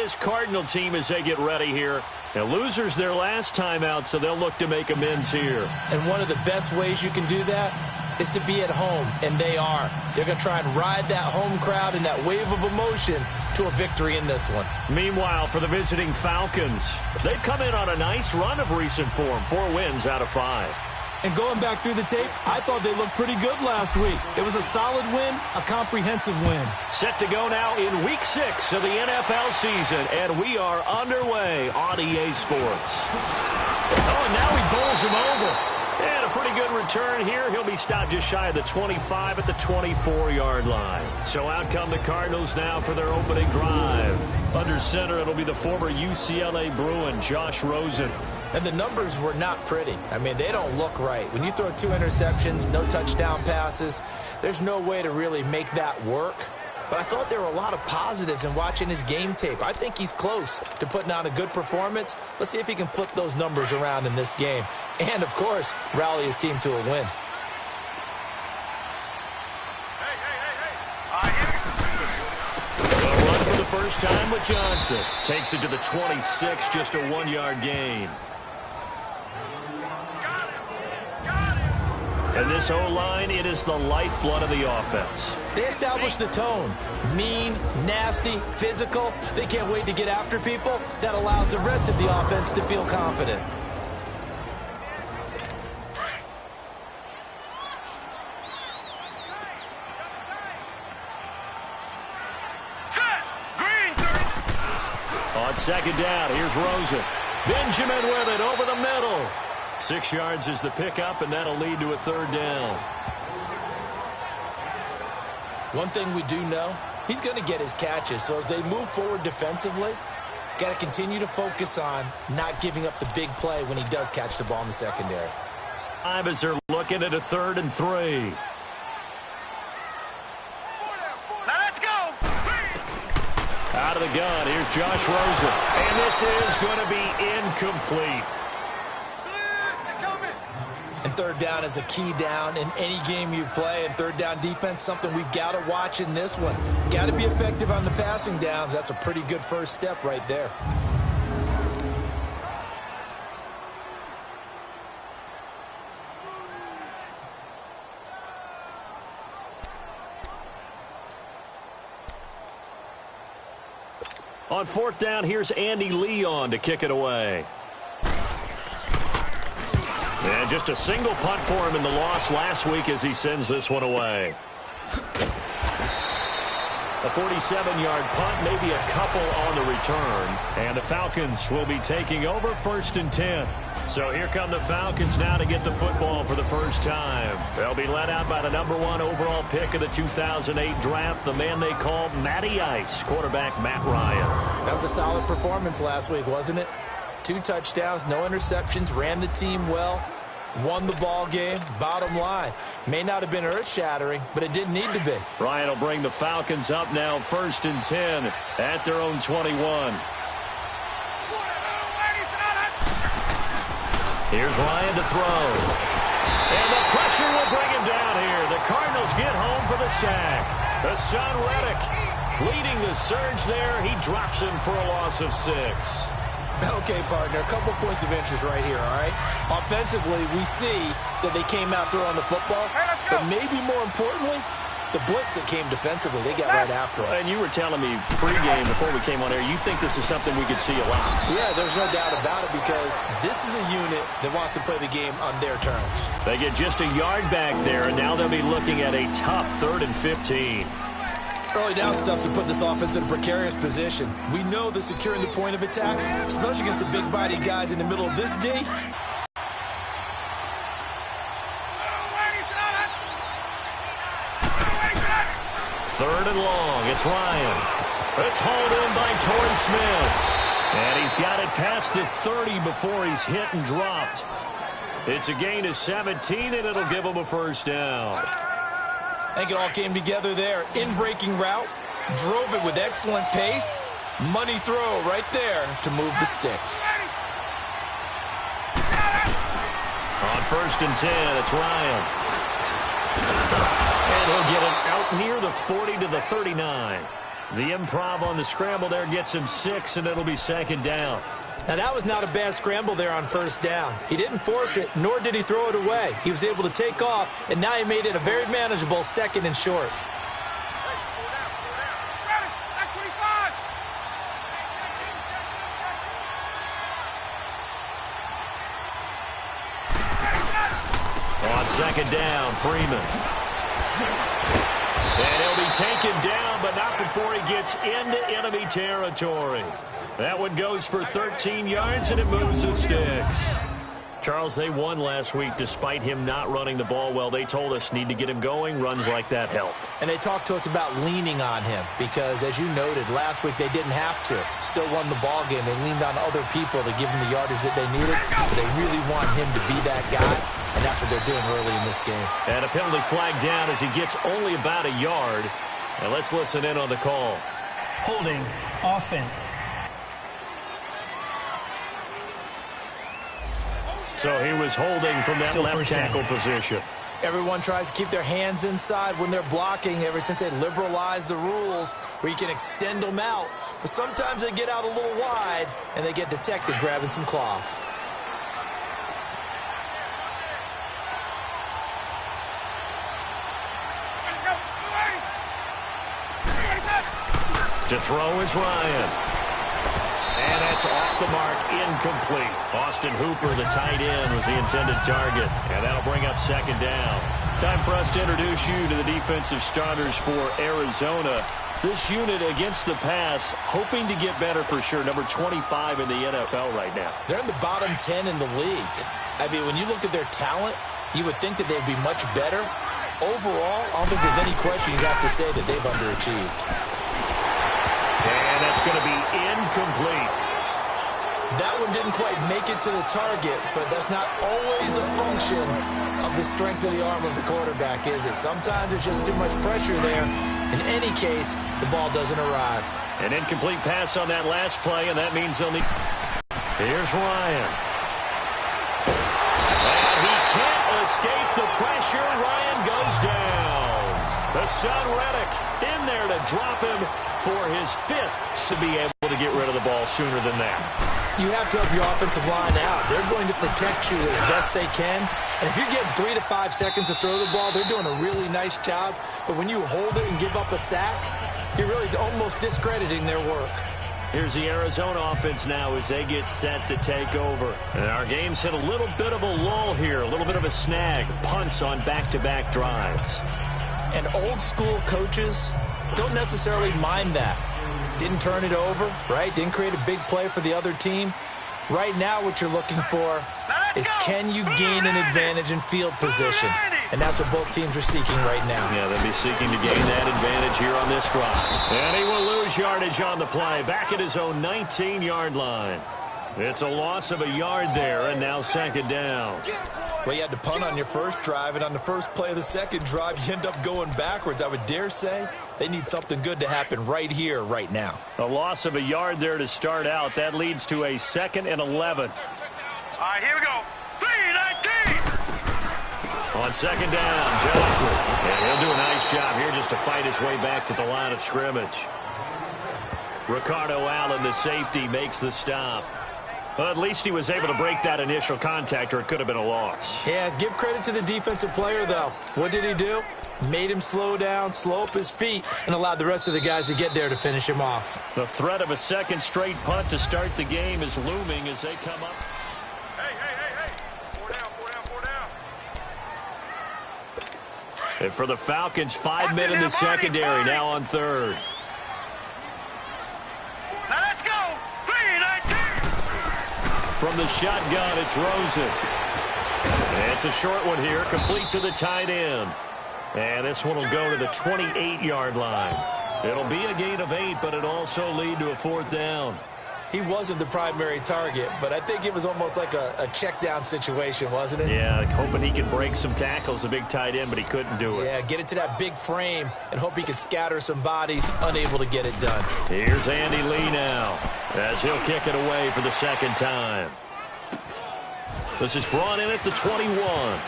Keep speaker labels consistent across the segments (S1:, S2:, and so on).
S1: this Cardinal team as they get ready here. Now, losers their last time out, so they'll look to make amends here.
S2: And one of the best ways you can do that is to be at home, and they are. They're going to try and ride that home crowd and that wave of emotion to a victory in this one.
S1: Meanwhile, for the visiting Falcons, they've come in on a nice run of recent form, 4 wins out of 5.
S2: And going back through the tape, I thought they looked pretty good last week. It was a solid win, a comprehensive win.
S1: Set to go now in Week 6 of the NFL season, and we are underway on EA Sports. Oh, and now he bowls him over. And a pretty good return here. He'll be stopped just shy of the 25 at the 24-yard line. So out come the Cardinals now for their opening drive. Under center, it'll be the former UCLA Bruin, Josh Rosen.
S2: And the numbers were not pretty. I mean, they don't look right. When you throw 2 interceptions, no touchdown passes, there's no way to really make that work. But I thought there were a lot of positives in watching his game tape. I think he's close to putting on a good performance. Let's see if he can flip those numbers around in this game. And, of course, rally his team to a win.
S1: A run for the first time with Johnson. Takes it to the 26, just a 1-yard gain. And this O-line, it is the lifeblood of the offense.
S2: They established the tone. Mean, nasty, physical. They can't wait to get after people. That allows the rest of the offense to feel confident.
S1: On second down, here's Rosen. Benjamin with it over the middle. 6 yards is the pickup, and that'll lead to a 3rd down.
S2: One thing we do know, he's going to get his catches. So as they move forward defensively, got to continue to focus on not giving up the big play when he does catch the ball in the secondary.
S1: As they're looking at a 3rd and 3.
S3: Now let's go.
S1: Out of the gun, here's Josh Rosen. And this is going to be incomplete.
S2: And 3rd down is a key down in any game you play. And 3rd down defense, something we've got to watch in this one. Got to be effective on the passing downs. That's a pretty good first step right there.
S1: On 4th down, here's Andy Leon to kick it away. And just a single punt for him in the loss last week as he sends this one away. A 47-yard punt, maybe a couple on the return. And the Falcons will be taking over 1st and 10. So here come the Falcons now to get the football for the first time. They'll be led out by the number 1 overall pick of the 2008 draft, the man they call Matty Ice, quarterback Matt Ryan.
S2: That was a solid performance last week, wasn't it? 2 touchdowns, no interceptions, ran the team well, won the ball game. Bottom line, may not have been earth-shattering, but it didn't need to be.
S1: Ryan will bring the Falcons up now 1st and 10 at their own 21. Here's Ryan to throw. And the pressure will bring him down here. The Cardinals get home for the sack. Hassan Reddick leading the surge there. He drops him for a loss of 6.
S2: Okay, partner, a couple points of interest right here, all right? Offensively, we see that they came out throwing the football, but maybe more importantly, the blitz that came defensively, they got right after it.
S1: And you were telling me pregame before we came on air, you think this is something we could see a lot.
S2: Yeah, there's no doubt about it because this is a unit that wants to play the game on their terms.
S1: They get just a yard back there, and now they'll be looking at a tough 3rd and 15.
S2: Early down stuff's to put this offense in a precarious position. We know that securing the point of attack, especially against the big-bodied guys in the middle of this D,
S1: 3rd and long. It's Ryan. It's hauled in by Torrey Smith. And he's got it past the 30 before he's hit and dropped. It's a gain of 17, and it'll give him a 1st down.
S2: I think it all came together there. In-breaking route, drove it with excellent pace. Money throw right there to move the sticks.
S1: On 1st and 10, it's Ryan. And he'll get it out near the 40 to the 39. The improv on the scramble there gets him 6, and it'll be second down.
S2: Now, that was not a bad scramble there on first down. He didn't force it, nor did he throw it away. He was able to take off, and now he made it a very manageable 2nd and short.
S1: On second down, Freeman. And he'll be taken down, but not before he gets into enemy territory. That one goes for 13 yards, and it moves the sticks. Charles, they won last week despite him not running the ball well. They told us need to get him going. Runs like that help.
S2: And they talked to us about leaning on him because, as you noted, last week they didn't have to. Still won the ball game. They leaned on other people to give him the yardage that they needed. But they really want him to be that guy, and that's what they're doing early in this game.
S1: And a penalty flag down as he gets only about a yard. And let's listen in on the call.
S4: Holding offense.
S1: So he was holding from that left tackle position.
S2: Everyone tries to keep their hands inside when they're blocking ever since they liberalized the rules where you can extend them out. But sometimes they get out a little wide and they get detected grabbing some cloth.
S1: To throw is Ryan. And that's off the mark, incomplete. Austin Hooper, the tight end, was the intended target. And that'll bring up second down. Time for us to introduce you to the defensive starters for Arizona. This unit against the pass, hoping to get better for sure. Number 25 in the NFL right now.
S2: They're in the bottom 10 in the league. I mean, when you look at their talent, you would think that they'd be much better. Overall, I don't think there's any question you'd have to say that they've underachieved.
S1: And that's going to be incomplete.
S2: That one didn't quite make it to the target, but that's not always a function of the strength of the arm of the quarterback, is it? Sometimes there's just too much pressure there. In any case, the ball doesn't arrive.
S1: An incomplete pass on that last play, and that means only... Here's Ryan. And he can't escape the pressure. Ryan goes down. The son Reddick in there to drop him for his 5th to be able to get rid of the ball sooner than that.
S2: You have to help your offensive line out. They're going to protect you as best they can. And if you're getting 3 to 5 seconds to throw the ball, they're doing a really nice job. But when you hold it and give up a sack, you're really almost discrediting their work.
S1: Here's the Arizona offense now as they get set to take over. And our game's hit a little bit of a lull here, a little bit of a snag. Punts on back-to-back drives.
S2: And old-school coaches don't necessarily mind that. Didn't turn it over, right? Didn't create a big play for the other team. Right now what you're looking for is can you gain an advantage in field position? And that's what both teams are seeking right now.
S1: Yeah, they'll be seeking to gain that advantage here on this drive. And he will lose yardage on the play, back at his own 19-yard line. It's a loss of a yard there, and now second down.
S2: Well, you had to punt on your first drive, and on the first play of the second drive, you end up going backwards. I would dare say they need something good to happen right here, right now.
S1: A loss of a yard there to start out. That leads to a 2nd and 11.
S3: All right, here we go. 3-19.
S1: On second down, Johnson. And he'll do a nice job here just to fight his way back to the line of scrimmage. Ricardo Allen, the safety, makes the stop. Well, at least he was able to break that initial contact, or it could have been a loss.
S2: Yeah, give credit to the defensive player, though. What did he do? Made him slow down, slow up his feet, and allowed the rest of the guys to get there to finish him off.
S1: The threat of a second straight punt to start the game is looming as they come up.
S3: Hey. 4 down.
S1: And for the Falcons, 5 men in the secondary, now on third.
S3: Now let's go. 3-19.
S1: From the shotgun, it's Rosen. It's a short one here, complete to the tight end. And this one will go to the 28-yard line. It'll be a gain of 8, but it'll also lead to a 4th down.
S2: He wasn't the primary target, but I think it was almost like a check down situation, wasn't it?
S1: Yeah, hoping he could break some tackles, a big tight end, but he couldn't do it.
S2: Yeah, get it to that big frame and hope he could scatter some bodies, unable to get it done.
S1: Here's Andy Lee now, as he'll kick it away for the second time. This is brought in at the 21.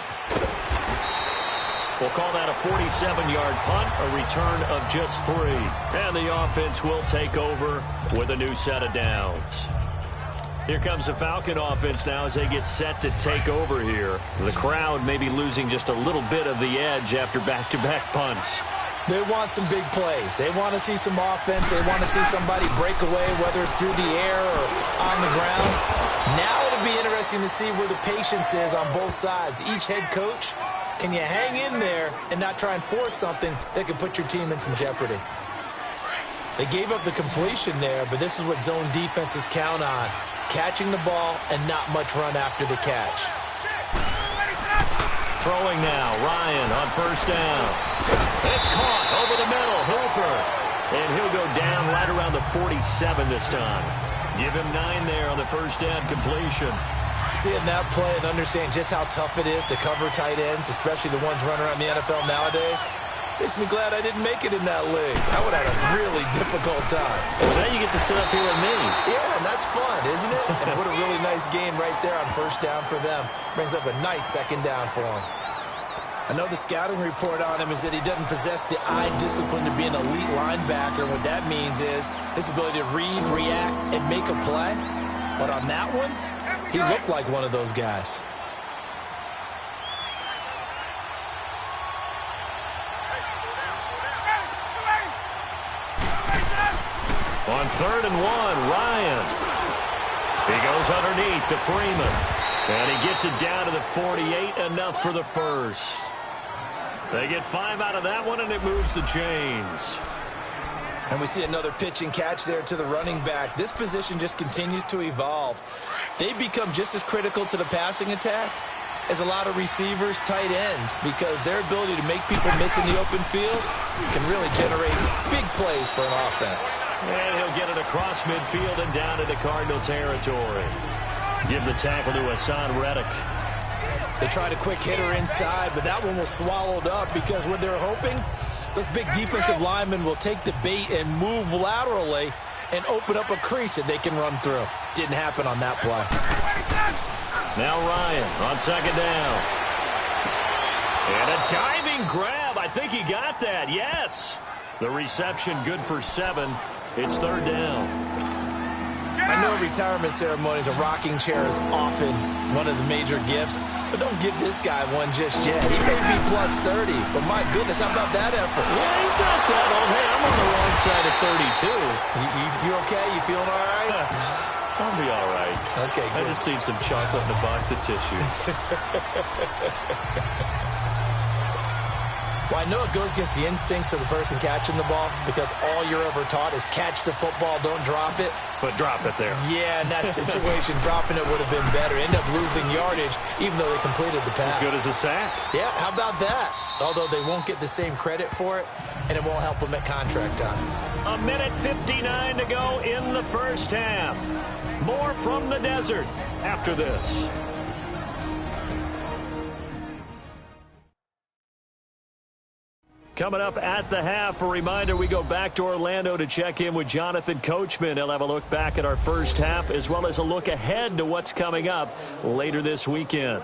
S1: We'll call that a 47-yard punt, a return of just 3. And the offense will take over with a new set of downs. Here comes the Falcon offense now as they get set to take over here. The crowd may be losing just a little bit of the edge after back-to-back punts.
S2: They want some big plays. They want to see some offense. They want to see somebody break away, whether it's through the air or on the ground. Now it'll be interesting to see where the patience is on both sides. Each head coach, can you hang in there and not try and force something that could put your team in some jeopardy? They gave up the completion there, but this is what zone defenses count on. Catching the ball and not much run after the catch.
S1: Throwing now, Ryan on first down. It's caught over the middle, Hooper. And he'll go down right around the 47 this time. Give him 9 there on the first down completion.
S2: Seeing that play and understand just how tough it is to cover tight ends, especially the ones running around the NFL nowadays, makes me glad I didn't make it in that league. I would have had a really difficult time.
S1: Well, now you get to sit up here with me.
S2: Yeah, and that's fun, isn't it? And what a really nice game right there on first down for them. Brings up a nice second down for them. I know the scouting report on him is that he doesn't possess the eye discipline to be an elite linebacker. And what that means is his ability to read, react, and make a play. But on that one, he looked like one of those guys.
S1: On 3rd and 1, Ryan. He goes underneath to Freeman. And he gets it down to the 48, enough for the first. They get 5 out of that one, and it moves the chains.
S2: And we see another pitch and catch there to the running back. This position just continues to evolve. They become just as critical to the passing attack as a lot of receivers, tight ends, because their ability to make people miss in the open field can really generate big plays for an offense.
S1: And he'll get it across midfield and down into Cardinal territory. Give the tackle to Hassan Reddick.
S2: They tried a quick hitter inside, but that one was swallowed up because what they're hoping, those big defensive linemen will take the bait and move laterally and open up a crease that they can run through. Didn't happen on that play.
S1: Now Ryan on second down. And a diving grab. I think he got that. Yes. The reception good for 7. It's 3rd down.
S2: I know retirement ceremonies, a rocking chair is often one of the major gifts, but don't give this guy one just yet. He may be plus 30, but my goodness, how about that effort?
S1: Yeah, he's not that old. Hey, I'm on the wrong side of 32.
S2: You okay? You feeling all right?
S1: I'll be all right.
S2: Okay, good.
S1: I just need some chocolate and a box of tissues.
S2: Well, I know it goes against the instincts of the person catching the ball because all you're ever taught is catch the football, don't drop it.
S1: But drop it there.
S2: Yeah, in that situation, dropping it would have been better. End up losing yardage, even though they completed the pass.
S1: As good as a sack.
S2: Yeah, how about that? Although they won't get the same credit for it, and it won't help them at contract time.
S1: 1:59 to go in the first half. More from the desert after this. Coming up at the half, a reminder, we go back to Orlando to check in with Jonathan Coachman. He'll have a look back at our first half as well as a look ahead to what's coming up later this weekend.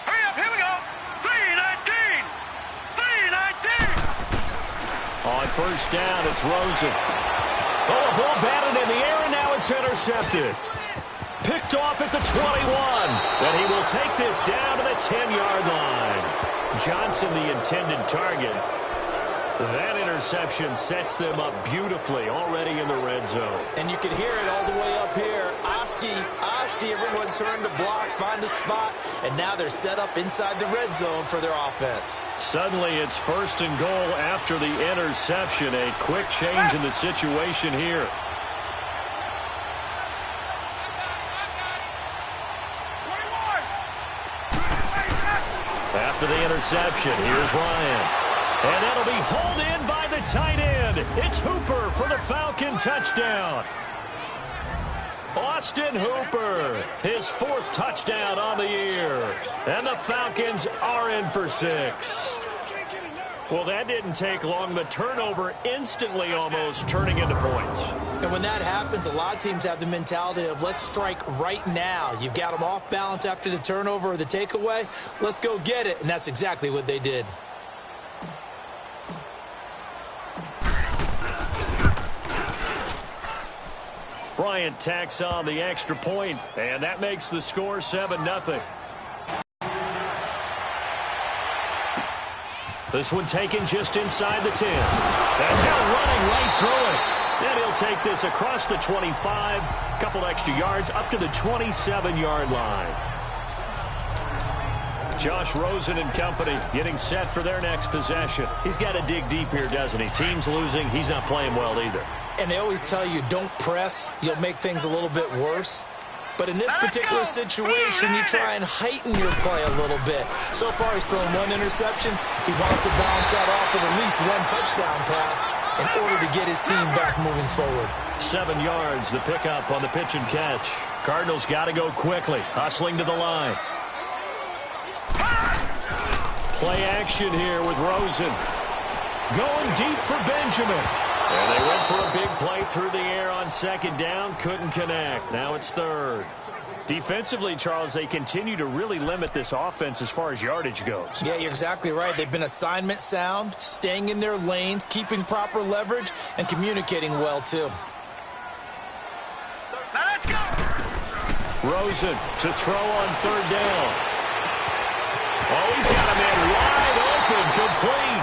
S3: Hurry up, here we go. 3:19. 3:19.
S1: On first down, it's Rosen. Oh, a ball batted in the air, and now it's intercepted. Picked off at the 21. And he will take this down to the 10-yard line. Johnson, the intended target. That interception sets them up beautifully already in the red zone.
S2: And you can hear it all the way up here. Oski, everyone turned to block, find a spot, and now they're set up inside the red zone for their offense.
S1: Suddenly it's 1st and goal after the interception. A quick change in the situation here. After the interception, here's Ryan. And that'll be hauled in by the tight end. It's Hooper for the Falcon touchdown. Austin Hooper, his 4th touchdown on the year. And the Falcons are in for 6. Well, that didn't take long. The turnover instantly almost turning into points.
S2: And when that happens, a lot of teams have the mentality of let's strike right now. You've got them off balance after the turnover or the takeaway. Let's go get it. And that's exactly what they did.
S1: Bryant tacks on the extra point, and that makes the score 7-0. This one taken just inside the 10. And now running right through it. And he'll take this across the 25, a couple extra yards up to the 27-yard line. Josh Rosen and company getting set for their next possession. He's got to dig deep here, doesn't he? Team's losing. He's not playing well either.
S2: And they always tell you don't press. You'll make things a little bit worse. But in this particular situation, you try and heighten your play a little bit. So far, he's thrown one interception. He wants to balance that off with at least one touchdown pass in order to get his team back moving forward.
S1: 7 yards, the pickup on the pitch and catch. Cardinals got to go quickly, hustling to the line. Play action here with Rosen. Going deep for Benjamin. And they went for a big play through the air on second down. Couldn't connect. Now it's third. Defensively, Charles, they continue to really limit this offense as far as yardage goes.
S2: Yeah, you're exactly right. They've been assignment sound, staying in their lanes, keeping proper leverage, and communicating well, too.
S3: Let's go.
S1: Rosen to throw on third down. Oh, he's got a man wide open, complete.